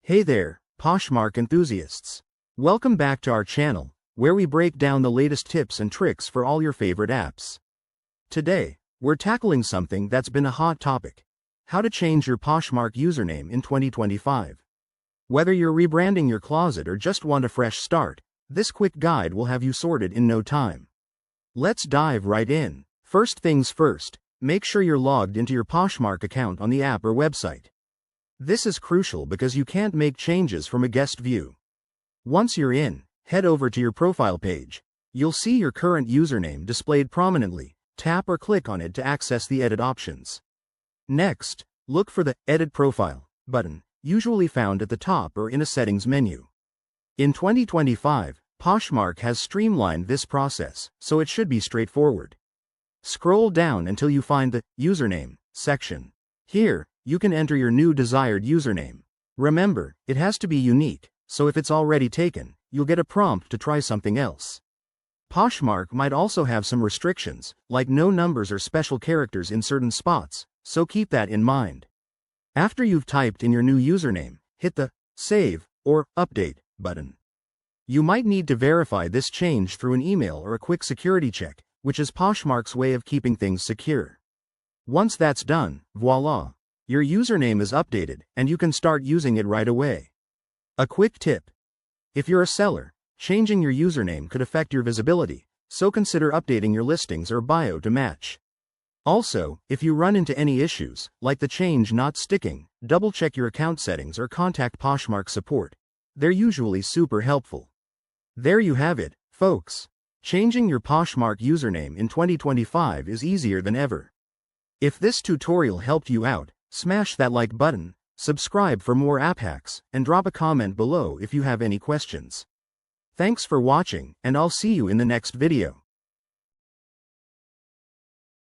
Hey there, Poshmark enthusiasts. Welcome back to our channel, where we break down the latest tips and tricks for all your favorite apps. Today, we're tackling something that's been a hot topic: how to change your Poshmark username in 2025. Whether you're rebranding your closet or just want a fresh start, this quick guide will have you sorted in no time. Let's dive right in. First things first, make sure you're logged into your Poshmark account on the app or website. This is crucial because you can't make changes from a guest view. Once you're in, head over to your profile page. You'll see your current username displayed prominently. Tap or click on it to access the edit options. Next, look for the Edit Profile button, usually found at the top or in a settings menu. In 2025, Poshmark has streamlined this process, so it should be straightforward. Scroll down until you find the Username section. Here, you can enter your new desired username. Remember, it has to be unique, so if it's already taken, you'll get a prompt to try something else. Poshmark might also have some restrictions, like no numbers or special characters in certain spots, so keep that in mind. After you've typed in your new username, hit the Save or Update button. You might need to verify this change through an email or a quick security check, which is Poshmark's way of keeping things secure. Once that's done, voila! Your username is updated, and you can start using it right away. A quick tip: if you're a seller, changing your username could affect your visibility, so consider updating your listings or bio to match. Also, if you run into any issues, like the change not sticking, double-check your account settings or contact Poshmark support. They're usually super helpful. There you have it, folks. Changing your Poshmark username in 2025 is easier than ever. If this tutorial helped you out, smash that like button, subscribe for more app hacks, and drop a comment below if you have any questions. Thanks for watching, and I'll see you in the next video.